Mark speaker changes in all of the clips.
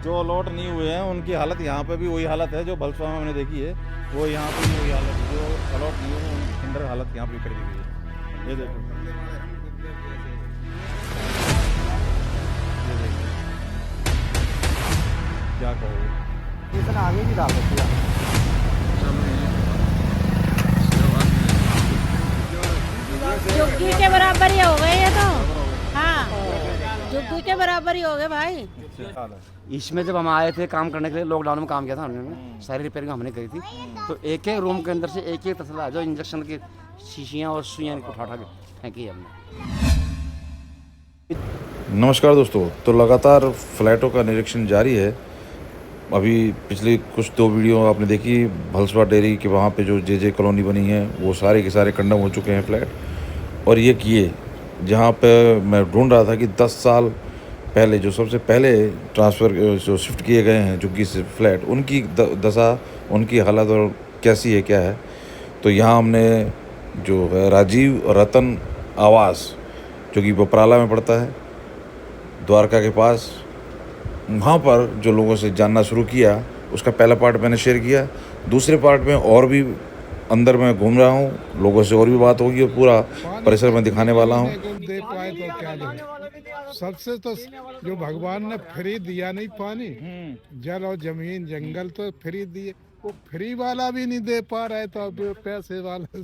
Speaker 1: जो अलॉट नहीं हुए हैं उनकी हालत यहाँ पे भी वही हालत है जो भलसवा में हमने देखी है, वो यहाँ पे भी वही हालत है। जो अलॉट नहीं हुए हैं उनकी खंडर हालत यहाँ पे कर दी गई है। ये देखो, ये देखो, क्या कहोगे।
Speaker 2: इतना आगे भी डाल सकते हैं।
Speaker 3: झुग्गी के बराबर ही हो गए ये तो। हाँ, झुग्गी के बराबर ही हो गए भाई।
Speaker 2: इसमें जब हम आए थे काम करने के लिए, लॉकडाउन में काम किया था हमने, सारी रिपेयरिंग हमने करी थी। तो एक एक रूम के अंदर से एक एक तसला जो इंजेक्शन की शीशियाँ और सुइयाँ उठा उठा के फेंकी हमने।
Speaker 1: नमस्कार दोस्तों, तो लगातार फ्लैटों का निरीक्षण जारी है। अभी पिछली कुछ 2 वीडियो आपने देखी भलसवा डेयरी के, वहाँ पे जो जे कॉलोनी बनी है वो सारे के सारे कंडम हो चुके हैं फ्लैट। और ये किए जहाँ पे मैं ढूंढ रहा था कि 10 साल पहले जो सबसे पहले ट्रांसफ़र जो शिफ्ट किए गए हैं झुग्गी से फ्लैट, उनकी दशा, उनकी हालत और कैसी है, क्या है। तो यहाँ हमने जो है राजीव रतन आवास, जो कि बपराला में पड़ता है, द्वारका के पास, वहाँ पर जो लोगों से जानना शुरू किया, उसका पहला पार्ट मैंने शेयर किया। दूसरे पार्ट में और भी अंदर मैं घूम रहा हूँ, लोगों से और भी बात होगी और पूरा परिसर में दिखाने वाला हूँ।
Speaker 4: दे पाए तो क्या दे। सबसे तो जो भगवान ने फ्री दिया नहीं पानी, जल और जमीन जंगल तो फ्री दिए, वो फ्री वाला भी नहीं दे पा रहे, तो अब पैसे वाला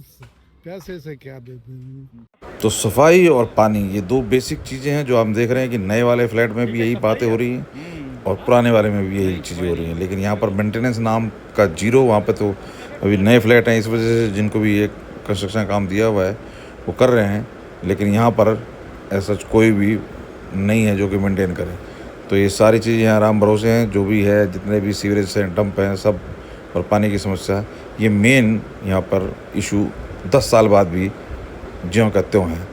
Speaker 4: पैसे से क्या दे देंगे।
Speaker 1: तो सफाई और पानी, ये 2 बेसिक चीज़ें हैं जो हम देख रहे हैं कि नए वाले फ्लैट में भी यही बातें हो रही हैं और पुराने वाले में भी यही चीज़ें हो रही हैं। लेकिन यहाँ पर मेंटेनेंस नाम का जीरो। वहाँ पे तो अभी नए फ्लैट हैं, इस वजह से जिनको भी एक कंस्ट्रक्शन काम दिया हुआ है वो कर रहे हैं, लेकिन यहाँ पर ऐसा कोई भी नहीं है जो कि मेंटेन करे। तो ये सारी चीज़ें यहाँ आराम भरोसे हैं, जो भी है, जितने भी सीवरेज से डंप हैं सब, और पानी की समस्या, ये मेन यहाँ पर इशू 10 साल बाद भी ज्यों का त्यों हैं।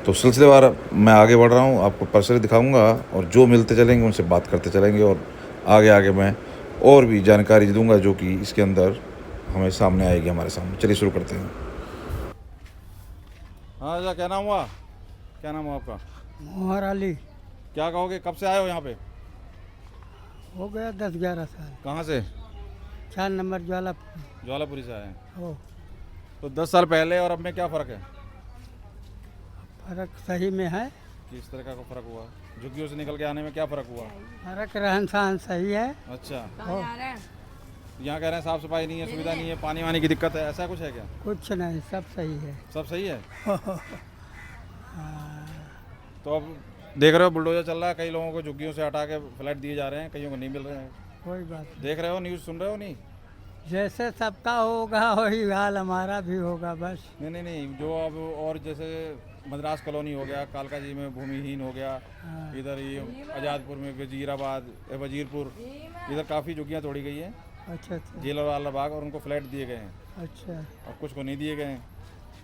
Speaker 1: तो सिलसिलेवार मैं आगे बढ़ रहा हूँ, आपको परिसर दिखाऊंगा और जो मिलते चलेंगे उनसे बात करते चलेंगे, और आगे आगे मैं और भी जानकारी दूंगा जो कि इसके अंदर हमें सामने आएगी, हमारे सामने। चलिए शुरू करते हैं। हाँ अच्छा, क्या नाम हुआ, क्या नाम हुआ आपका?
Speaker 5: मोहर अली।
Speaker 1: क्या कहोगे, कब से आए हो यहाँ पे?
Speaker 5: हो गया 10-11 साल।
Speaker 1: कहाँ से?
Speaker 5: 4 नंबर ज्वालापुर।
Speaker 1: ज्वालापुरी से आए हैं।
Speaker 5: हो
Speaker 1: तो 10 साल पहले और अब में क्या फ़र्क है?
Speaker 5: फर्क सही में है।
Speaker 1: किस तरह का फ़र्क हुआ? झुग्गियों से निकल के आने में क्या फ़र्क हुआ?
Speaker 5: फर्क रहन सहन सही है।
Speaker 1: अच्छा,
Speaker 5: हो
Speaker 1: यहाँ कह रहे हैं साफ़ सफाई नहीं है, सुविधा नहीं है, पानी वानी की दिक्कत है, ऐसा कुछ है क्या?
Speaker 5: कुछ नहीं, सब सही है।
Speaker 1: सब सही है। तो अब देख रहे हो बुलडोजर चल रहा है, कई लोगों को झुग्गियों से हटा के फ्लैट दिए जा रहे हैं, कईयों को नहीं मिल रहे हैं।
Speaker 5: कोई बात नहीं,
Speaker 1: देख रहे हो, न्यूज़ सुन रहे हो? नहीं
Speaker 5: जैसे सबका होगा वही हाल हमारा भी होगा बस।
Speaker 1: नहीं नहीं नहीं, जो अब और जैसे मद्रास कॉलोनी हो गया, कालका जी में भूमिहीन हो गया,
Speaker 5: हाँ।
Speaker 1: इधर ये आज़ादपुर में वजीराबाद, वजीरपुर, इधर काफ़ी झुग्गियाँ तोड़ी गई हैं,
Speaker 5: अच्छा अच्छा
Speaker 1: जेल वाला बाग, और उनको फ्लैट दिए गए हैं
Speaker 5: अच्छा।
Speaker 1: और कुछ को नहीं दिए गए हैं।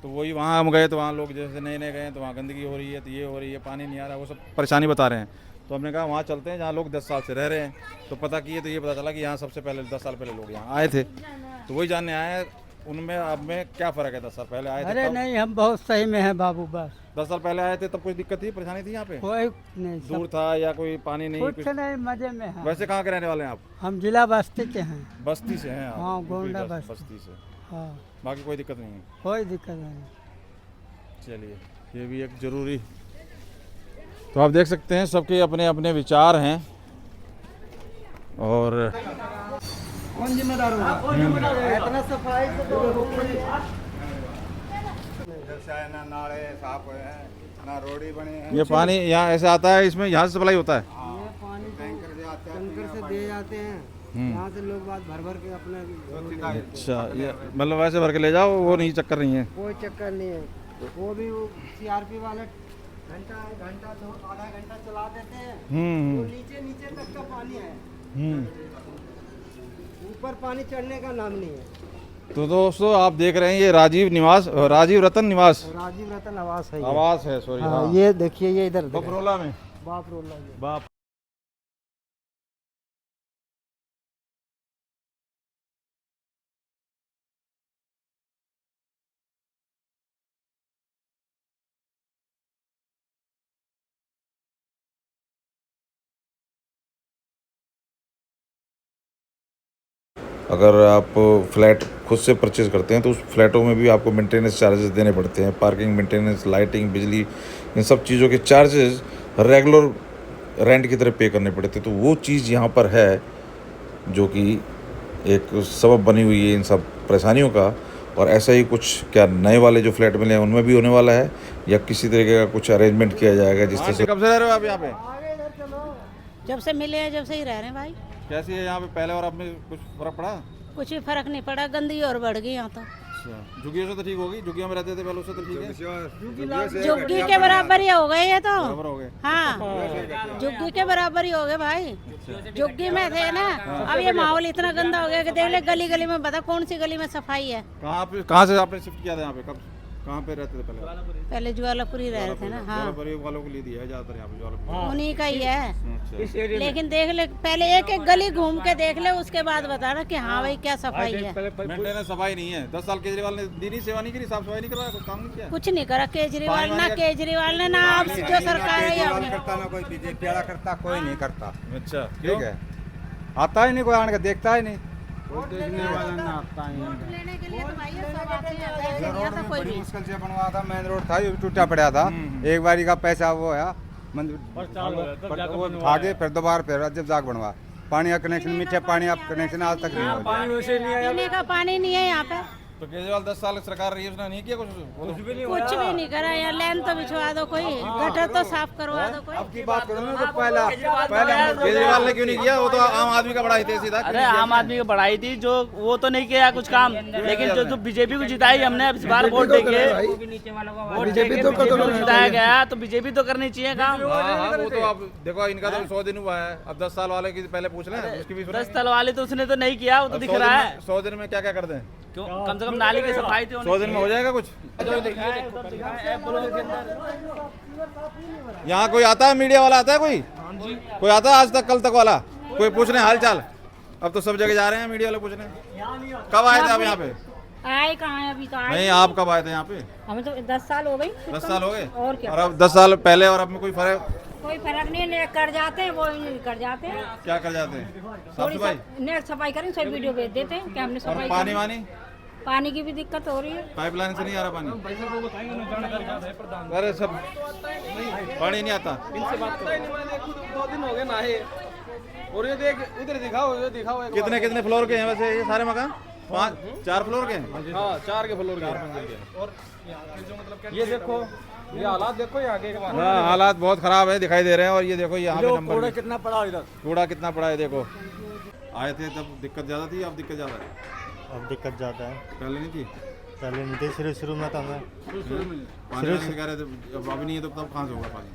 Speaker 1: तो वही वहाँ हम गए तो वहाँ लोग जैसे नए नए गए हैं तो वहाँ गंदगी हो रही है, तो ये हो रही है, पानी नहीं आ रहा है, वो सब परेशानी बता रहे हैं। तो हमने कहा वहाँ चलते हैं जहाँ लोग 10 साल से रह रहे हैं। तो पता किए तो ये पता चला कि यहाँ सबसे पहले 10 साल पहले लोग यहाँ आए थे, तो वही जानने आए हैं उनमें अब में क्या फ़र्क है। 10 साल पहले आए थे
Speaker 5: अरे
Speaker 1: तब,
Speaker 5: नहीं, हम बहुत सही में हैं बाबू बस।
Speaker 1: 10 साल पहले आए थे तब कुछ दिक्कत थी, परेशानी थी यहाँ पे?
Speaker 5: कोई नहीं,
Speaker 1: दूर
Speaker 5: सब
Speaker 1: था या कोई पानी नहीं?
Speaker 5: कुछ नहीं, मजे में है।
Speaker 1: वैसे कहाँ के रहने वाले हैं आप?
Speaker 5: हम जिला बस्ती के हैं।
Speaker 1: बस्ती से हैं आप?
Speaker 5: हाँ,
Speaker 1: यूपी
Speaker 5: गोंडा बस्ती।
Speaker 1: बस्ती से।
Speaker 5: हाँ,
Speaker 1: बाकी कोई दिक्कत नहीं है।
Speaker 5: कोई दिक्कत नहीं।
Speaker 1: चलिए, ये भी एक ज़रूरी, तो आप देख सकते हैं सबके अपने अपने विचार हैं। और
Speaker 5: कौन जिम्मेदार होगा? इतना सफाई से तो
Speaker 6: ना नाले साफ हुए हैं, ना रोडी बने हैं।
Speaker 1: ये पानी यहाँ ऐसे आता है, इसमें यहाँ से सप्लाई होता है?
Speaker 5: ये पानी
Speaker 6: टैंकर से आता है,
Speaker 5: टैंकर से दिए जाते हैं। यहाँ से लोग बात भर भर के अपने।
Speaker 1: अच्छा, ये मतलब वैसे भर के ले जाओ, वो नहीं, चक्कर नहीं है?
Speaker 5: कोई चक्कर नहीं है। वो भी सीआरपी वाले घंटा घंटा दो आधा घंटा चला देते हैं। वो नीचे नीचे तक का पानी है, ऊपर पानी चढ़ने का नाम नहीं है।
Speaker 1: तो दोस्तों आप देख रहे हैं ये राजीव रतन निवास,
Speaker 5: राजीव रतन आवास है।
Speaker 1: आवास है, सॉरी।
Speaker 5: हाँ, ये देखिए, ये इधर
Speaker 1: बपरोला में।
Speaker 5: बाप रोला।
Speaker 1: बाप अगर आप फ्लैट खुद से परचेज़ करते हैं तो उस फ्लैटों में भी आपको मेंटेनेंस चार्जेस देने पड़ते हैं, पार्किंग मेंटेनेंस, लाइटिंग, बिजली, इन सब चीज़ों के चार्जेस रेगुलर रेंट की तरह पे करने पड़ते हैं। तो वो चीज़ यहाँ पर है जो कि एक सबब बनी हुई है इन सब परेशानियों का। और ऐसा ही कुछ क्या नए वाले जो फ्लैट मिले हैं उनमें भी होने वाला है या किसी तरीके का कुछ अरेंजमेंट किया जाएगा जिससे से
Speaker 6: कब से रह रहे हो आप यहाँ पे?
Speaker 3: जब से मिले हैं जब से ही रह रहे हैं भाई।
Speaker 6: कैसी है यहाँ पे पहले और अब में कुछ फर्क पड़ा?
Speaker 3: कुछ भी फर्क नहीं पड़ा, गंदगी और बढ़ गई यहाँ तो।
Speaker 6: अच्छा, झुग्गियों से तो ठीक होगी, झुग्गियों में रहते थे पहले, उससे तो ठीक है,
Speaker 3: झुग्गी के बराबर ही हो गए ये तो।
Speaker 6: बराबर हो गए।
Speaker 3: हाँ, झुग्गी के बराबर ही हो गए भाई। झुग्गी में थे ना, अब ये माहौल इतना गंदा हो गया कि देख ले गली गली में, बता कौन सी गली में सफाई है।
Speaker 6: कहाँ से आपने शिफ्ट किया था यहाँ पे? कब कहाँ पे रहते थे पहले?
Speaker 3: पहले ज्वालापुरी रह रहे थे ना। हाँ,
Speaker 6: ज्वालापुरी वालों को ले दिया है ज्यादातर यहाँ पे ज्वालापुरी।
Speaker 3: उन्हीं का ही है।
Speaker 6: अच्छा,
Speaker 3: लेकिन देख ले पहले एक एक गली घूम के देख ले, उसके बाद बताना कि हाँ भाई क्या सफाई है।
Speaker 6: मेंटेनेंस सफाई नहीं है। 10 साल केजरीवाल ने दी नहीं, सेवा नहीं करी, साफ सफाई नहीं करवाया, कुछ काम नहीं किया।
Speaker 3: कुछ नहीं करा केजरीवाल ने ना अब जो सरकार है
Speaker 6: ना कोई बीजेपी वाला करता, कोई नहीं करता। अच्छा, ठीक है, आता ही नहीं कोई, आने का देखता ही नहीं।
Speaker 5: देखने वाला ना आता है।
Speaker 3: लेने के लिए तो भाई सब आते हैं, ऐसे नहीं आता कोई भी।
Speaker 6: मुश्किल से बनवा था, मेन रोड था, ये भी टूटा पड़ा था। एक बारी का पैसा वो है मंदिर आगे, फिर दोबारा फिर जब जाग बनवा। पानी का कनेक्शन, मीठे पानी का कनेक्शन आज तक नहीं हुआ।
Speaker 3: पीने का पानी नहीं है यहाँ पे।
Speaker 6: तो केजरीवाल 10 साल सरकार रही है, उसने नहीं किया कुछ भी नहीं।
Speaker 3: कुछ भी नहीं करा। यहाँ लाइन तो बिछवा दो, कोई गटर तो साफ करवा दो कोई।
Speaker 6: अब की बात करो ना, तो पहले केजरीवाल ने क्यों नहीं किया? वो तो आम आदमी का बड़ा ही सीधा।
Speaker 7: अरे आम आदमी की बढ़ाई थी जो, वो तो नहीं किया कुछ काम, लेकिन जो बीजेपी को जिताई हमने इस बार वोट देके, बीजेपी तो जिताया गया, तो बीजेपी तो करनी चाहिए काम।
Speaker 6: वो तो आप देखो, इनका तो 100 दिन हुआ है, अब 10 साल वाले की पहले पूछ लें, उसकी भी
Speaker 7: 10 साल वाले तो उसने तो नहीं किया, वो तो दिख रहा है।
Speaker 6: 100 दिन में क्या क्या कर दें?
Speaker 7: क्यों, कम से कम नाली की सफाई थी।
Speaker 6: 100 दिन में हो जाएगा कुछ? यहाँ कोई आता है, मीडिया वाला आता है कोई आता है आज तक, कल तक वाला कोई पूछने हाल चाल? अब तो सब जगह जा रहे हैं मीडिया वाले पूछने। कब आए थे आप यहाँ पे?
Speaker 3: आए कहाँ है अभी तो आए
Speaker 6: नहीं, आप कब आए थे यहाँ पे?
Speaker 3: हमें तो 10 साल हो गई।
Speaker 6: 10 साल हो गए।
Speaker 3: और क्या?
Speaker 6: और अब 10 साल पहले और अब में कोई फर्क?
Speaker 3: कोई फर्क नहीं है, कर जाते हैं वो कर जाते हैं।
Speaker 6: क्या कर जाते हैं? साफ
Speaker 3: थोड़ी
Speaker 6: सफाई?
Speaker 3: नेट सफाई करें, सब वीडियो भेज देते हैं कि हमने
Speaker 6: और
Speaker 3: सफाई
Speaker 6: पानी
Speaker 3: करी।
Speaker 6: वानी?
Speaker 3: पानी की भी दिक्कत हो रही है।
Speaker 6: पाइपलाइन से नहीं आ रहा पानी? अरे सब पानी नहीं आता।
Speaker 5: इनसे बात करो। 2 दिन हो गए नहाए, और ये देख उधर दिखाओ, ये दिखाओ।
Speaker 6: कितने कितने फ्लोर के हैं वैसे ये सारे मकान? 4 फ्लोर के हैं?
Speaker 5: हाँ, 4 के फ्लोर के। और ये देखो, ये हालात देखो यहाँ के।
Speaker 6: हाँ, हालात बहुत खराब है, दिखाई दे रहे हैं। और ये देखो यहाँ पे नंबर
Speaker 5: कितना पड़ा इधर,
Speaker 6: कूड़ा कितना पड़ा है देखो। आए थे तब दिक्कत ज़्यादा थी, अब दिक्कत ज़्यादा है?
Speaker 8: अब दिक्कत ज़्यादा है,
Speaker 6: पहले नहीं थी?
Speaker 8: पहले नहीं थी, शुरू में था। मैं
Speaker 6: पानी वानी कह रहे थे, अब अभी नहीं है तो तब कहाँ से होगा पानी?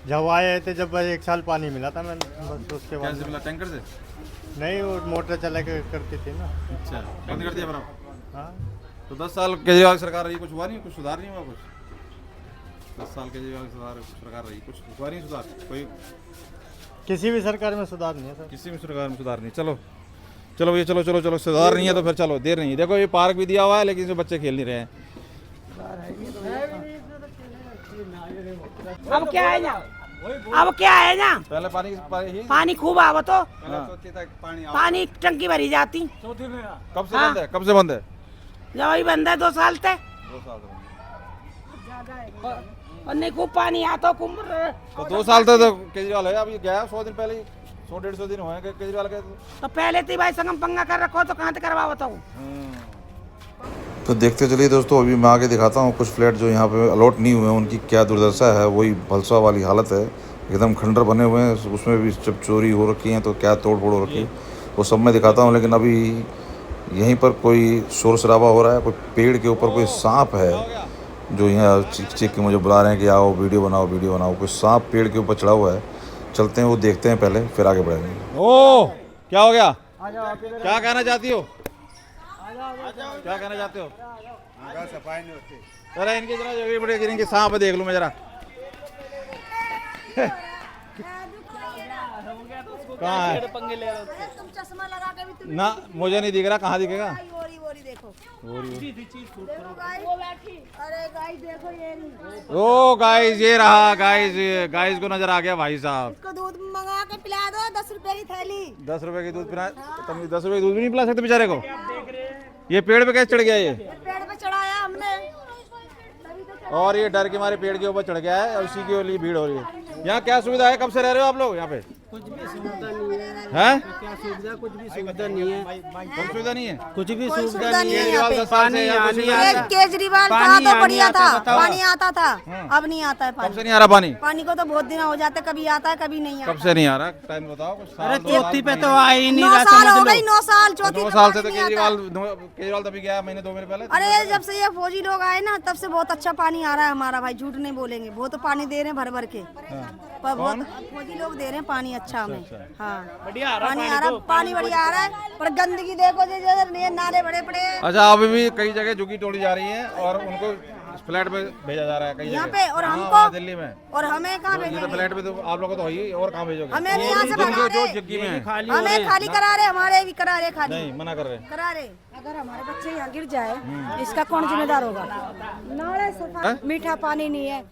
Speaker 8: जब आए थे, जब 1 साल पानी मिला था मैं, बस उसके बाद
Speaker 6: कैसे मिला? टैंकर से?
Speaker 8: नहीं, वो मोटर चला के करती थी ना।
Speaker 6: अच्छा, बंद कर दिया फिर आप?
Speaker 8: हाँ,
Speaker 6: तो 10 साल केजरीवाल सरकार रही, कुछ हुआ नहीं? कुछ सुधार नहीं हुआ कुछ? 10 साल केजरीवाल सरकार रही, कुछ हुआ नहीं सुधार? कोई
Speaker 8: किसी भी सरकार में सुधार नहीं है सर।
Speaker 6: किसी भी सरकार में सुधार नहीं। चलो चलो भैया, चलो चलो चलो, सुधार नहीं है तो फिर चलो, देर नहीं है। देखो ये पार्क भी दिया हुआ है, लेकिन इसमें बच्चे खेल नहीं रहे हैं।
Speaker 9: अब क्या है ना, अब क्या है ना,
Speaker 6: पहले
Speaker 9: पानी खूब आवा तो
Speaker 6: पानी
Speaker 9: पानी टंकी भरी जाती।
Speaker 6: कब से बंद है? कब से बंद है?
Speaker 9: जब अभी बंद है 2 साल तक,
Speaker 6: 2 साल से
Speaker 9: और नहीं खूब पानी आता खूब।
Speaker 6: तो 2 साल तक तो केजरीवाल है। अभी गया 100 दिन पहले ही, 100-150 दिन हुए हैं केजरीवाल के।
Speaker 9: तो पहले थी भाई संगम पंगा कर रखो तो कहाँ से करवा बताऊँ।
Speaker 1: तो देखते चलिए दोस्तों, अभी मैं आगे दिखाता हूँ कुछ फ्लैट जो यहाँ पे अलॉट नहीं हुए हैं, उनकी क्या दुर्दशा है। वही भलसा वाली हालत है, एकदम खंडर बने हुए हैं, उसमें भी जब चोरी हो रखी है तो क्या तोड़ फोड़ हो रखी है वो सब मैं दिखाता हूँ। लेकिन अभी यहीं पर कोई शोर शराबा हो रहा है, कोई पेड़ के ऊपर कोई सांप है जो यहाँ चीख चीख के मुझे बुला रहे हैं कि आओ वीडियो बनाओ वीडियो बनाओ। कोई सांप पेड़ के ऊपर चढ़ा हुआ है, चलते हैं वो देखते हैं पहले, फिर आगे बढ़ेंगे।
Speaker 6: ओ, क्या हो गया? क्या कहना चाहती हो? क्या कहना चाहते हो?
Speaker 5: सफाई नहीं होती।
Speaker 6: अरे इनके जरा जो बड़े इनके सांप देख लूं मैं जरा। कहाँ है?
Speaker 3: तुम चश्मा लगा के भी तुम
Speaker 6: ना मुझे नहीं दिख रहा, कहाँ दिखेगा?
Speaker 3: देखो
Speaker 6: हो रही है।
Speaker 3: देखो गाइस, अरे गाइस देखो ये नहीं,
Speaker 6: ओ गाइस ये रहा गाइस, गाइस को नजर आ गया भाई साहब।
Speaker 3: इसको दूध मंगा के पिला दो 10 रुपए की थैली।
Speaker 6: 10 रुपए की दूध पिला, तुम 10 रुपए की दूध भी नहीं पिला सकते बेचारे को। ये पेड़ पे कैसे चढ़ गया ये?
Speaker 3: पेड़ पे चढ़ाया हमने।
Speaker 6: और ये डर के मारे पेड़ के ऊपर चढ़ गया है और उसी के लिए भीड़ हो रही है। यहाँ क्या सुविधा है? कब से रह रहे हो आप लोग यहाँ पे?
Speaker 5: कुछ भी सुविधा नहीं है।
Speaker 6: हैं?
Speaker 5: क्या सुविधा? कुछ भी सुविधा नहीं है।
Speaker 6: कोई सुविधा नहीं है।
Speaker 5: कुछ भी
Speaker 3: कोई
Speaker 5: सुविधा नहीं है।
Speaker 6: केजरीवाल 10 साल से यहाँ पे
Speaker 5: पानी
Speaker 3: एक केजरीवाल था
Speaker 5: पानी
Speaker 3: तो
Speaker 5: आने
Speaker 3: बढ़िया
Speaker 5: आता,
Speaker 3: था,
Speaker 5: बताओ।
Speaker 3: पानी आता था, अब नहीं आता है
Speaker 6: कब
Speaker 3: पानी।
Speaker 6: से नहीं आ रहा पानी?
Speaker 3: पानी को तो बहुत दिन हो जाते, कभी आता है कभी नहीं आता।
Speaker 6: कब से नहीं आ रहा? टाइम बताओ कुछ।
Speaker 5: अरे
Speaker 6: साल, 2 साल,
Speaker 5: चौथी पे तो आ ही नहीं
Speaker 3: 9
Speaker 5: रहा,
Speaker 3: साल हो
Speaker 5: समझ
Speaker 3: गई,
Speaker 5: लो।
Speaker 3: 9 साल, चौथी
Speaker 6: 2
Speaker 3: पे
Speaker 6: साल से
Speaker 3: पानी
Speaker 6: तो
Speaker 3: नहीं आता।
Speaker 6: केजरीवाल तभी गया महीने 2 महीने पहले।
Speaker 3: अरे जब से ये फौजी लोग आए ना तब से बहुत अच्छा पानी आ रहा है हमारा भाई, झूठ नहीं बोलेंगे, बहुत पानी दे रहे हैं भर भर के। पर बहुत फौजी लोग दे रहे हैं पानी अच्छा हमें। हाँ पानी आ रहा, पानी बढ़िया आ रहा है, पर गंदगी देखो जैसे नाले बड़े पड़े हैं
Speaker 6: अच्छा, अभी भी कई जगह झुग्गी तोड़ी जा रही है और उनको फ्लैट पे भेजा जा रहा है कई
Speaker 3: यहाँ
Speaker 6: जगह।
Speaker 3: पे, और
Speaker 6: हाँ,
Speaker 3: हमको
Speaker 6: वहाँ दिल्ली में।
Speaker 3: और हमें कहाँ
Speaker 6: ये तो
Speaker 3: भेजेंगे?
Speaker 6: फ्लैट पे तो आप लोगों को तो है ही, और कहाँ भेजोगे?
Speaker 3: हमें भी यहाँ से
Speaker 6: जो
Speaker 3: भगा
Speaker 6: जो
Speaker 3: रहे,
Speaker 6: झुग्गी में है।
Speaker 3: हमें खाली करा रहे, हमारे भी करा रहे खाली,
Speaker 6: नहीं मना कर रहे।
Speaker 3: करा रहे। अगर हमारे बच्चे यहाँ गिर जाए इसका कौन जिम्मेदार होगा? नाले सफा, मीठा पानी नहीं है,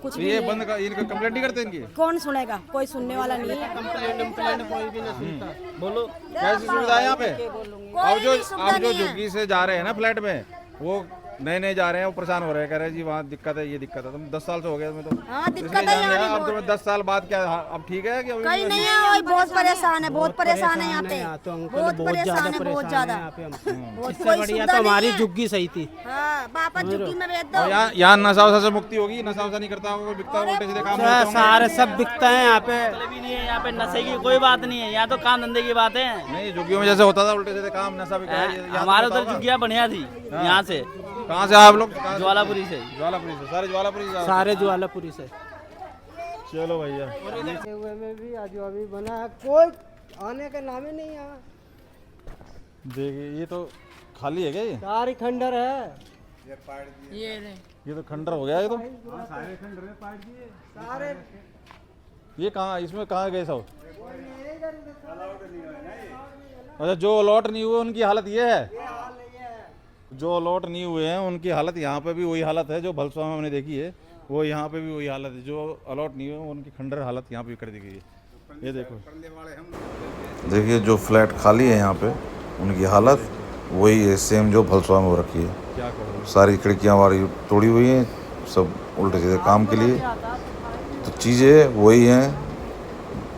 Speaker 3: कुछ
Speaker 6: तो
Speaker 3: भी
Speaker 6: ये
Speaker 3: नहीं
Speaker 6: बंद का इनका कंप्लेंट नहीं करते इनकी?
Speaker 3: कौन सुनेगा? कोई सुनने वाला नहीं है।
Speaker 5: कोई भी नहीं सुनता। बोलो
Speaker 6: कैसी सुविधा है यहाँ पे? अब
Speaker 3: कोई सुविधा
Speaker 6: जो
Speaker 3: नहीं है।
Speaker 6: झुग्गी से जा रहे हैं ना फ्लैट में, वो नए जा रहे हैं, वो परेशान हो रहे हैं, कह रहे हैं जी वहाँ दिक्कत है, ये दिक्कत है। तुम 10 साल से हो गए तुम्हें तो।
Speaker 3: हाँ,
Speaker 6: इसलिए
Speaker 3: दिक्कत है
Speaker 6: जान
Speaker 3: यहाँ
Speaker 6: रहे
Speaker 3: भी
Speaker 6: हैं। अब
Speaker 3: बहुत।
Speaker 6: तुम्हें 10 साल बाद क्या अब ठीक है कि अभी
Speaker 3: कहीं नहीं है, वही बहुत परेशान है, बहुत परेशान है यहाँ पे,
Speaker 5: यहाँ तो अंकल
Speaker 3: बहुत परेशान है, बहुत ज्यादा।
Speaker 5: यहाँ पे हम।
Speaker 3: बहुत
Speaker 5: इससे
Speaker 3: कोई
Speaker 5: बढ़िया
Speaker 3: सुविधा
Speaker 5: तो
Speaker 3: नहीं
Speaker 5: हमारी
Speaker 3: है।
Speaker 5: झुग्गी सही थी।
Speaker 3: हाँ, वापस झुग्गी में भेज दो।
Speaker 6: और यहाँ नशा वशा से मुक्ति होगी? नशा वशा नहीं करता होगा, कोई बिकता उल्टे सीधे काम करते होंगे।
Speaker 5: सारे सब बिकता है यहाँ पे।
Speaker 7: मतलब भी नहीं है यहाँ पे, नशे की कोई बात नहीं है, यहाँ तो काम धंधे की बात है।
Speaker 6: नहीं, झुग्गियों में जैसे होता था उल्टे सीधे काम, नशा भी
Speaker 7: हमारे उधर झुग्गियाँ बढ़िया थी। यहाँ से
Speaker 6: कहाँ से आप लोग?
Speaker 7: ज्वालापुरी से।
Speaker 6: ज्वालापुरी से, सारे ज्वालापुरी से।
Speaker 5: सारे ज्वालापुरी से।
Speaker 6: चलो भैया,
Speaker 5: हुए में भी आज अभी बना है, कोई आने का नाम ही नहीं यहाँ।
Speaker 6: देखिए ये तो खाली है क्या? ये
Speaker 5: सारी खंडर है।
Speaker 6: ये तो खंडर हो गया ये तो।
Speaker 5: सारे
Speaker 6: ये कहाँ, इसमें कहाँ गए सब? अच्छा, जो अलॉट नहीं हुए उनकी हालत ये है। जो अलॉट नहीं हुए हैं उनकी हालत यहाँ पे भी वही हालत है जो भलसवा में हमने देखी है, वो यहाँ पे भी वही हालत है। जो अलॉट नहीं हुए उनकी खंडर हालत यहाँ पे भी कर दी गई है। ये देखो,
Speaker 1: देखिए जो फ्लैट खाली है यहाँ पे उनकी हालत वही है सेम जो भलसवा में हो रखी है।
Speaker 6: क्या करो।
Speaker 1: सारी खिड़कियाँ हमारी तोड़ी हुई हैं, सब उल्टे सीधे काम के लिए। तो चीज़ें वही हैं,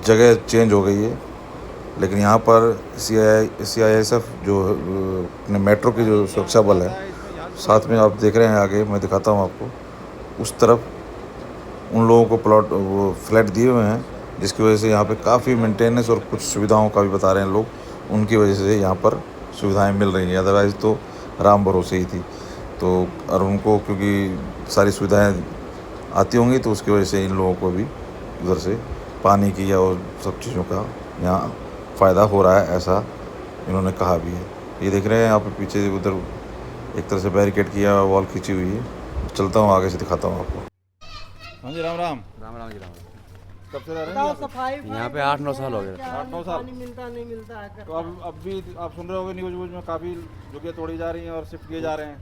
Speaker 1: जगह चेंज हो गई है, लेकिन यहाँ पर CISF जो अपने मेट्रो की जो सुरक्षा बल है, साथ में आप देख रहे हैं, आगे मैं दिखाता हूँ आपको, उस तरफ उन लोगों को प्लॉट वो फ्लैट दिए हुए हैं, जिसकी वजह से यहाँ पे काफ़ी मेंटेनेंस और कुछ सुविधाओं का भी बता रहे हैं लोग, उनकी वजह से यहाँ पर सुविधाएं मिल रही हैं। अदरवाइज़ तो राम भरोसे ही थी। तो और उनको क्योंकि सारी सुविधाएं आती होंगी तो उसकी वजह से इन लोगों को भी उधर से पानी की या और सब चीज़ों का यहाँ फ़ायदा हो रहा है, ऐसा इन्होंने कहा भी है। ये देख रहे हैं यहाँ पे पीछे उधर एक तरह से बैरिकेड किया वॉल खींची हुई है। चलता हूँ आगे से दिखाता हूँ आपको।
Speaker 6: हाँ जी, राम राम।
Speaker 2: राम राम जी राम।
Speaker 6: कब से रह रहे हैं?
Speaker 5: सफाई
Speaker 2: यहाँ पे 8-9 साल हो गए।
Speaker 6: 8-9 साल।
Speaker 5: मिलता नहीं मिलता है।
Speaker 6: तो अब भी आप सुन रहे होंगे न्यूज़ व्यूज़ में काफ़ी झुग्गियाँ तोड़ी जा रही हैं और शिफ्ट किए जा रहे हैं।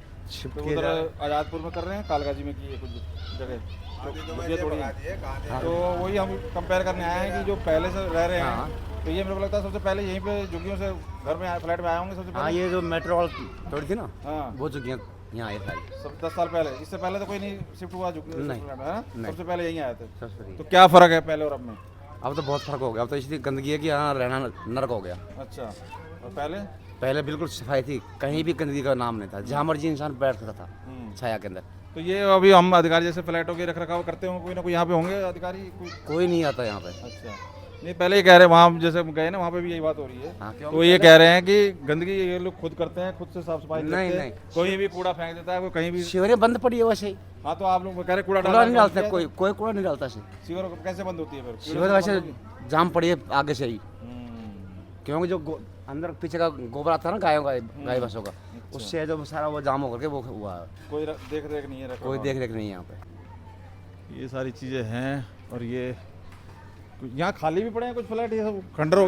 Speaker 6: तो उधर आज़ादपुर में कर रहे हैं, कालगाजी में की है कुछ जगह झुग्गियाँ तोड़ी हैं। तो वही हम कंपेयर करने आए हैं कि जो पहले से रह रहे हैं, तो ये मेरे को लगता है सबसे पहले यहीं पे झुग्गियों से घर में फ्लैट में आए होंगे सबसे
Speaker 2: हाँ,
Speaker 6: पहले।
Speaker 2: ये जो मेट्रो वाल तोड़ी थी ना,
Speaker 6: हाँ,
Speaker 2: वो झुग्गियाँ यहाँ आई सारी।
Speaker 6: सब 10 साल पहले। इससे पहले तो कोई नहीं शिफ्ट हुआ झुग्गी
Speaker 2: नहीं,
Speaker 6: फ्लैट में, हाँ?
Speaker 2: नहीं।
Speaker 6: सबसे पहले यहीं आए थे।
Speaker 2: सबसे बढ़िया।
Speaker 6: तो क्या फ़र्क है पहले और अब में?
Speaker 2: अब तो बहुत फर्क हो गया, अब तो इसलिए गंदगी है कि यहाँ रहना नरक हो गया।
Speaker 6: अच्छा, और पहले?
Speaker 2: पहले बिल्कुल सफाई थी, कहीं भी गंदगी का नाम नहीं था, जहाँ मर्जी इंसान बैठ सकता था छाया के अंदर।
Speaker 6: तो ये अभी हम अधिकारी जैसे फ्लैटों के रख रखाव करते होंगे, कोई ना कोई यहाँ पे होंगे अधिकारी
Speaker 2: कोई नहीं आता यहाँ पे।
Speaker 6: अच्छा, नहीं पहले ये कह रहे हैं, वहाँ जैसे हम गए ना वहाँ पे भी यही बात हो रही है।
Speaker 2: हाँ, क्यों?
Speaker 6: तो ये कह रहे हैं कि गंदगी ये लोग खुद करते हैं, खुद से साफ सफाई
Speaker 2: नहीं,
Speaker 6: करते हैं, कोई भी कूड़ा फेंक देता है, कोई कहीं भी।
Speaker 2: शिवरें बंद पड़ी है वैसे ही,
Speaker 6: हाँ, तो आप लोग कह रहे कूड़ा
Speaker 2: कूड़ा नहीं डालता, कोई कूड़ा नहीं डालता से।
Speaker 6: सीवर कैसे बंद होती है फिर?
Speaker 2: शिवर वैसे जाम पड़ी है आगे से ही, क्योंकि जो अंदर पीछे का गोबर आता है ना गायों का, गाय भैंसों का, उससे जो सारा वो जाम होकर के वो हुआ है।
Speaker 6: कोई देख रेख नहीं है,
Speaker 2: कोई देख रेख नहीं है यहाँ पे।
Speaker 6: ये सारी चीज़ें हैं। और ये यहाँ खाली भी पड़े हैं कुछ फ्लैट, ये सब खंडर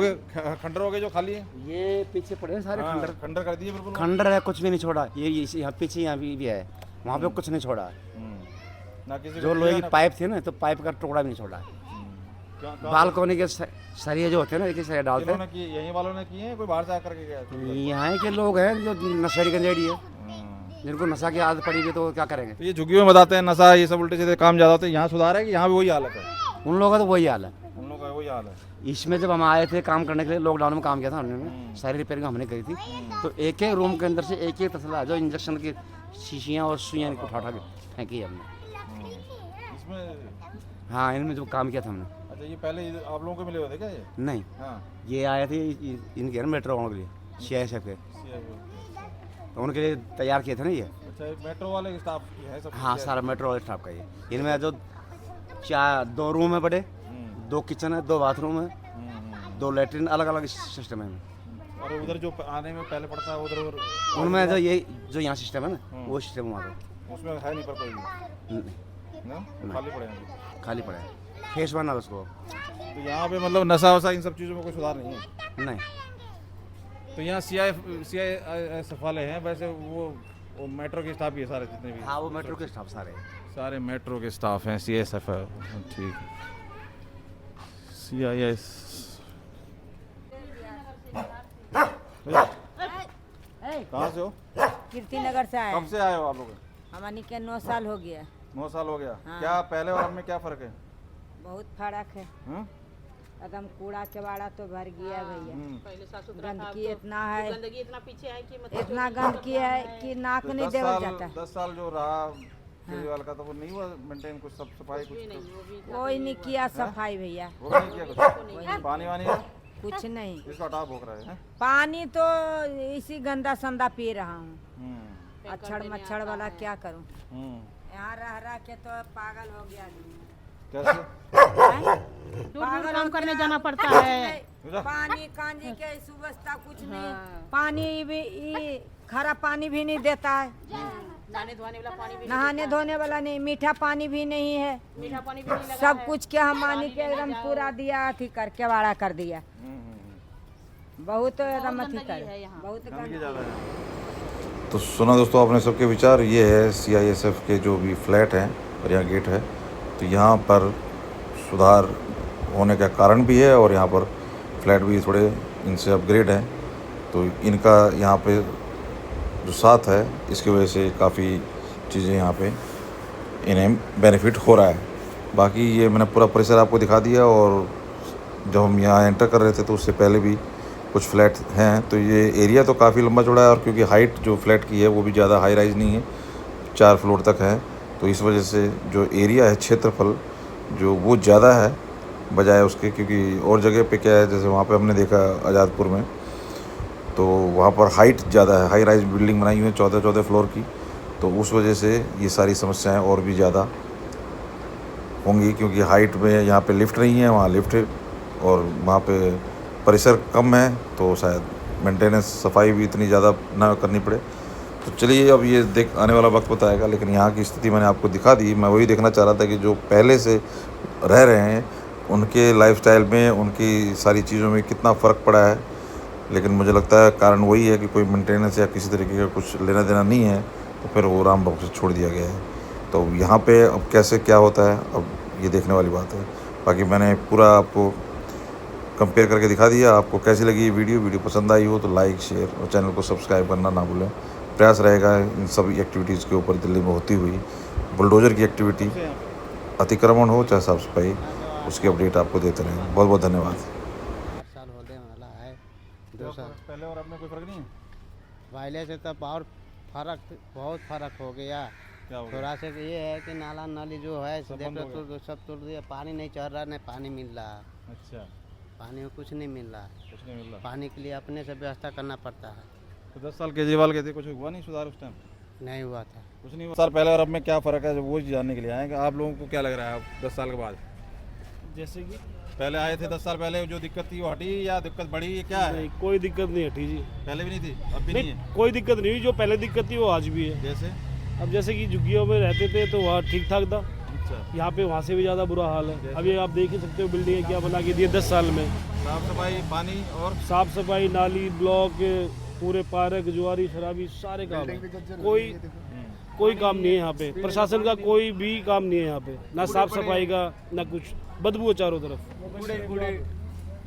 Speaker 6: हो गए जो खाली है।
Speaker 2: ये पीछे पड़े हैं सारे खंडर,
Speaker 6: खंडर कर दिए बिल्कुल।
Speaker 2: खंडर है, कुछ भी नहीं छोड़ा। ये यहाँ पीछे यहाँ भी है, वहाँ पे कुछ नहीं छोड़ा।
Speaker 6: ना किसी
Speaker 2: जो लोहे की पाइप थी ना, तो पाइप का टुकड़ा भी नहीं छोड़ा। बालकोनी के सरिये जो होते हैं ना, एक सरिया डालते हैं।
Speaker 6: यहीं वालों ने किए हैं, कोई बाहर से आकर के गया?
Speaker 2: यहाँ के लोग हैं जो नशेड़ी गंजेड़ी है, जिनको नशा की आदत पड़ी हुई, तो क्या करेंगे।
Speaker 6: तो ये झुग्गियों में बताते हैं नशा ये सब उल्टे सीधे काम ज़्यादा होते हैं। यहाँ सुधार है कि यहाँ भी वही हालत है?
Speaker 2: उन लोगों का तो वही हाल है।
Speaker 6: उन लोगों का वही हाल है।
Speaker 2: इसमें जब हम आए थे काम करने के लिए, लॉकडाउन में काम किया था हमने, सारी रिपेयरिंग हमने करी थी। तो एक एक रूम के अंदर से एक एक तसला जो इंजेक्शन की शीशियाँ और सुइयाँ उठा उठा के फेंकी हमने
Speaker 6: इसमें।
Speaker 2: हाँ, इनमें जो काम किया था हमने।
Speaker 6: अच्छा, ये पहले आप लोगों को मिले हुए थे क्या ये?
Speaker 2: नहीं,
Speaker 6: हाँ,
Speaker 2: ये आए थे इनके मेट्रो वालों के लिए, CISF के, तो उनके लिए तैयार किए थे ना ये।
Speaker 6: अच्छा, मेट्रो वाले स्टाफ की है सब?
Speaker 2: हाँ, सारा मेट्रो वाले स्टाफ का ये। इनमें जो 2 रूम है बड़े, 2 किचन है, 2 बाथरूम है, 2 लैट्रिन, अलग अलग सिस्टम है।
Speaker 6: और उधर जो आने में पहले पड़ता है उधर
Speaker 2: उनमें जो ये जो यहाँ सिस्टम है ना, वो सिस्टम वहाँ पे
Speaker 6: उसमें है नहीं पर कोई भी? ना, खाली पड़े हैं।
Speaker 2: खाली पड़ा है, फेस बना उसको।
Speaker 6: तो यहाँ पे मतलब नशा वशा इन सब चीज़ों में कोई सुधार नहीं है?
Speaker 2: नहीं,
Speaker 6: तो यहाँ CISF वाले हैं वैसे, वो मेट्रो के स्टाफ ही है सारे जितने भी?
Speaker 2: हाँ, वो मेट्रो के स्टाफ सारे
Speaker 6: मेट्रो के स्टाफ हैं, CISF है। ठीक, CIS। कहाँ से हो?
Speaker 10: कीर्ति नगर से आए।
Speaker 6: कब से आए हो आप लोग?
Speaker 10: हमारी के 9 साल हो गया।
Speaker 6: 9 साल हो गया।
Speaker 10: हाँ।
Speaker 6: क्या पहले और अब में क्या फर्क है?
Speaker 10: बहुत फर्क है। एकदम कूड़ा कबाड़ा तो भर गया भैया। गंदगी इतना है, गंदगी इतना पीछे है कि इतना गंदगी है कि नाक नहीं देवल जाता है।
Speaker 6: 10 साल जो रहा केजरीवाल का, तो वो नहीं हुआ मेंटेन कुछ सब सफाई कुछ?
Speaker 10: कोई नहीं किया सफाई भैया।
Speaker 6: वो नहीं किया कुछ? पानी वानी है?
Speaker 10: कुछ नहीं।
Speaker 6: इसका टाप भोग रहा है?
Speaker 10: पानी तो इसी गंदा संदा पी रहा हूँ। अक्षर मच्छर वाला क्या करूँ, यहाँ रह रह के तो पागल हो गया।
Speaker 6: कैसे?
Speaker 10: पागल काम करने जाना पड़ता है। पानी कांजी के सुवस्था कुछ नहीं, पानी भी खारा पानी भी नहीं देता है, नहाने धोने वाला नहीं, मीठा पानी भी नहीं है, मीठा पानी भी नहीं। सब कुछ के हम पानी के एकदम पूरा दिया अथी करके वाड़ा कर दिया। बहुत एकदम अथी कर, बहुत गंदगी।
Speaker 1: तो सुना दोस्तों आपने सबके विचार। ये है CISF के जो भी फ्लैट हैं और यहाँ गेट है, तो यहाँ पर सुधार होने का कारण भी है और यहाँ पर फ्लैट भी थोड़े इनसे अपग्रेड हैं, तो इनका यहाँ पे जो साथ है इसकी वजह से काफ़ी चीज़ें यहाँ पे इन्हें बेनिफिट हो रहा है। बाकी ये मैंने पूरा परिसर आपको दिखा दिया, और जब हम यहाँ एंटर कर रहे थे तो उससे पहले भी कुछ फ्लैट हैं। तो ये एरिया तो काफ़ी लंबा चौड़ा है, और क्योंकि हाइट जो फ्लैट की है वो भी ज़्यादा हाई राइज नहीं है, 4 फ्लोर तक है, तो इस वजह से जो एरिया है, क्षेत्रफल जो वो ज़्यादा है बजाय उसके। क्योंकि और जगह पे क्या है, जैसे वहाँ पे हमने देखा आज़ादपुर में, तो वहाँ पर हाइट ज़्यादा है, हाई राइज बिल्डिंग बनाई हुई है 14 फ्लोर की, तो उस वजह से ये सारी समस्याएं और भी ज़्यादा होंगी। क्योंकि हाइट में यहाँ पे लिफ्ट नहीं है, वहाँ लिफ्ट है, और वहाँ पे परिसर कम है, तो शायद मेंटेनेंस सफाई भी इतनी ज़्यादा ना करनी पड़े। तो चलिए, अब ये देख आने वाला वक्त बताएगा, लेकिन यहाँ की स्थिति मैंने आपको दिखा दी। मैं वही देखना चाह रहा था कि जो पहले से रह रहे हैं उनके लाइफस्टाइल में, उनकी सारी चीज़ों में कितना फ़र्क पड़ा है। लेकिन मुझे लगता है कारण वही है कि कोई मेंटेनेंस या किसी तरीके का कुछ लेना देना नहीं है, तो फिर वो राम बाबू से छोड़ दिया गया है। तो यहाँ पे अब कैसे क्या होता है, अब ये देखने वाली बात है। बाकी मैंने पूरा आपको कंपेयर करके दिखा दिया। आपको कैसी लगी ये वीडियो पसंद आई हो तो लाइक, शेयर और चैनल को सब्सक्राइब करना ना भूलें। प्रयास रहेगा इन सभी एक्टिविटीज़ के ऊपर दिल्ली में होती हुई बुलडोज़र की एक्टिविटी, अतिक्रमण हो चाहे साफ सफाई, उसकी अपडेट आपको देते रहें। बहुत बहुत धन्यवाद।
Speaker 5: साल होने वाला है, 2 साल
Speaker 6: पहले और अब में कोई फर्क नहीं है?
Speaker 5: पहले से तो बहुत फर्क हो गया।
Speaker 6: क्या हो गया?
Speaker 5: थोड़ा से ये है कि नाला नाली जो है सब तोड़ दिया, पानी नहीं चढ़ रहा, नहीं पानी मिल रहा।
Speaker 6: अच्छा,
Speaker 5: पानी में कुछ नहीं मिल रहा,
Speaker 6: कुछ नहीं मिल रहा।
Speaker 5: पानी के लिए अपने से व्यवस्था करना पड़ता है।
Speaker 6: तो 10 साल केजरीवाल के थे, कुछ हुआ नहीं सुधार उस टाइम?
Speaker 5: नहीं हुआ था
Speaker 6: कुछ नहीं हुआ। साल पहले और अब में क्या फ़र्क है, वो जानने के लिए आए। आप लोगों को क्या लग रहा है अब 10 साल के बाद?
Speaker 11: जैसे कि
Speaker 6: पहले आए थे 10 साल पहले, जो दिक्कत थी वो हटी या दिक्कत बढ़ी, ये क्या है?
Speaker 11: नहीं, कोई दिक्कत नहीं हटी जी।
Speaker 6: पहले भी नहीं थी, अब भी नहीं है?
Speaker 11: कोई दिक्कत नहीं हुई, जो पहले दिक्कत थी वो आज भी है।
Speaker 6: जैसे
Speaker 11: अब जैसे कि झुग्गियों में रहते थे तो वहाँ ठीक ठाक था, यहाँ पे वहाँ से भी ज़्यादा बुरा हाल है। अभी आप देख ही सकते हो बिल्डिंग क्या बना के दी है 10 साल में।
Speaker 6: साफ सफाई, पानी और
Speaker 11: साफ सफाई, नाली, ब्लॉक, पूरे पार्क, जुआरी, शराबी, सारे काम है। कोई काम नहीं है यहाँ पे, प्रशासन का कोई भी काम नहीं है यहाँ पे, ना साफ सफाई का ना कुछ, बदबू है चारों तरफ।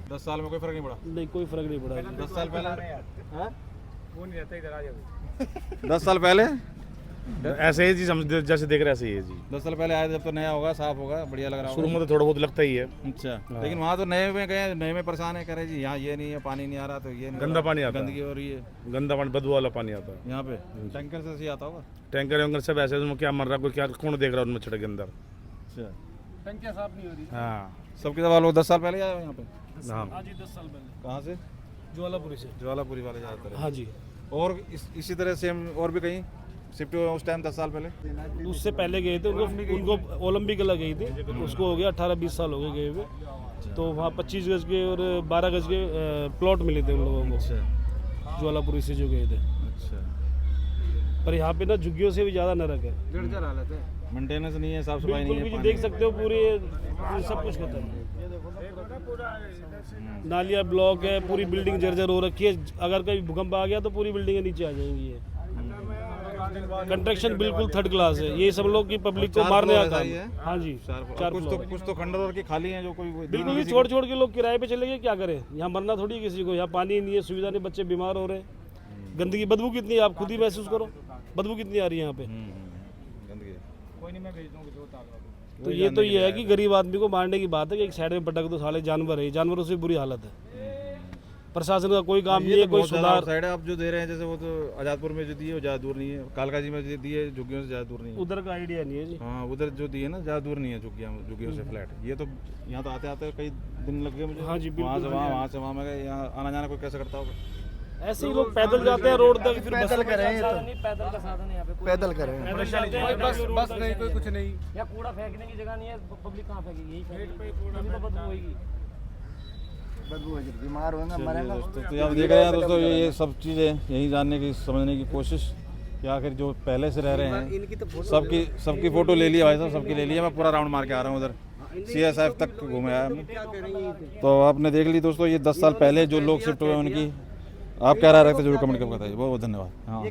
Speaker 6: 10 साल में कोई फर्क नहीं पड़ा?
Speaker 11: नहीं, कोई फर्क नहीं पड़ा।
Speaker 6: 10 साल पहले वो नहीं रहता इधर आ जाओ। 10 साल पहले
Speaker 12: ऐसे ही जी, हम जैसे देख रहे हैं ऐसे ही है जी।
Speaker 6: 10 साल पहले आए जब तो नया होगा, साफ होगा, बढ़िया लग रहा
Speaker 12: शुरू
Speaker 6: होगा।
Speaker 12: में तो थोड़ा बहुत लगता ही है।
Speaker 6: अच्छा, लेकिन वहाँ तो नए में गए, नए में परेशान है, कह रहे जी यहाँ ये नहीं है, पानी नहीं आ रहा, तो ये नहीं,
Speaker 12: गंदा पानी आता है,
Speaker 6: गंदगी हो रही है,
Speaker 12: गंदा पानी, बदबू वाला पानी आता है
Speaker 6: यहाँ पे। टैंकर से आता होगा,
Speaker 12: टैंकर वैंकर सब ऐसे, उसमें क्या मर रहा, कोई क्या, कौन देख रहा है उनमें छिड़क के अंदर।
Speaker 6: अच्छा,
Speaker 11: टंकियाँ साफ नहीं हो रही।
Speaker 12: हाँ,
Speaker 6: सबके सवाल लोग 10 साल पहले आए हो यहाँ पे?
Speaker 12: हाँ
Speaker 11: जी, 10 साल पहले।
Speaker 6: कहाँ से?
Speaker 11: ज्वालापुरी से।
Speaker 6: ज्वालापुरी वाले ज़्यादातर।
Speaker 11: हाँ जी।
Speaker 6: और इसी तरह सेम और भी कहीं शिफ्ट हुए उस टाइम 10 साल पहले?
Speaker 11: उससे पहले गए थे, उनको ओलंपिक लग गई थी, उसको हो गया 18-20 साल हो गए गए हुए। तो वहाँ 25 गज के और 12 गज के प्लॉट मिले थे उन लोगों को, ज्वालापुरी से जो गए थे।
Speaker 6: अच्छा,
Speaker 11: पर यहाँ पे ना झुग्गियों से भी ज़्यादा नरक है,
Speaker 6: जर्जर हालत है, मेंटेनेंस नहीं है, साफ सफाई नहीं
Speaker 11: बिल्कुल
Speaker 6: है,
Speaker 11: भी
Speaker 6: पानी-
Speaker 11: देख सकते हो पूरे सब कुछ खत्म है। नालियाँ ब्लॉक है, पूरी बिल्डिंग जर्जर हो रखी है, अगर कहीं भूकंप आ गया तो पूरी बिल्डिंगें नीचे आ जाएंगी। ये कंस्ट्रक्शन बिल्कुल थर्ड क्लास है, ये सब लोग की पब्लिक को मारने आता है। हाँ जी, 4
Speaker 6: कुछ तो खंडर और की खाली हैं जो कोई
Speaker 11: बिल्कुल ही छोड़ छोड़ के लोग किराए पे चले गए, क्या करें, यहाँ मरना थोड़ी है किसी को, यहाँ पानी नहीं है, सुविधा नहीं, बच्चे बीमार हो रहे हैं, गंदगी, बदबू कितनी है आप खुद ही महसूस करो, बदबू कितनी आ रही है यहाँ पे।
Speaker 6: गंदगी। कोई नहीं, मैं भेज दूँगा
Speaker 11: तो ये है कि गरीब आदमी को मारने की बात है कि एक साइड में पटक दो, साले जानवर है, जानवरों से बुरी हालत है। प्रशासन का कोई काम नहीं है, कोई सुधार।
Speaker 6: साइड आप जो दे रहे हैं, जैसे वो तो आजादपुर में जो दिए वो ज़्यादा दूर नहीं है, कालकाजी में जो दिए झुग्गियों से ज़्यादा दूर नहीं है।
Speaker 11: उधर का आइडिया नहीं है जी।
Speaker 6: हाँ, उधर जो दिए ना ज़्यादा दूर नहीं है झुग्गियों से फ्लैट। ये तो यहाँ तो आते आते कई दिन लग गए मुझे।
Speaker 11: हाँ जी,
Speaker 6: वहाँ से वहाँ मैं गए, यहाँ आना जाना कोई कैसे करता होगा?
Speaker 11: ऐसे ही लोग पैदल जाते हैं रोड तक, फिर
Speaker 5: पैदल करें,
Speaker 7: पैदल का साधन है यहाँ पे,
Speaker 5: पैदल करें,
Speaker 11: बस नहीं, कोई कुछ नहीं।
Speaker 7: या कूड़ा फेंकने की जगह नहीं है, पब्लिक कहाँ फेंकेगी, यही फेंकेगी, तो बदबू होगी।
Speaker 5: बदबू है, बीमार होगा, मरेगा।
Speaker 6: तो आप देख रहे हैं दोस्तों, ये सब चीज़ें यही जानने की, समझने की कोशिश कि आखिर जो पहले से रह रहे हैं, सबकी फ़ोटो ले लिया भाई साहब, सबकी ले लिया। मैं पूरा राउंड मार के आ रहा हूँ, उधर CSF तक घूमे आया मैं। तो आपने देख ली दोस्तों, ये 10 साल पहले जो लोग शिफ्ट हुए उनकी आप क्या राय रखते हैं, जरूर कमेंट करके बताइए। बहुत बहुत धन्यवाद। हाँ।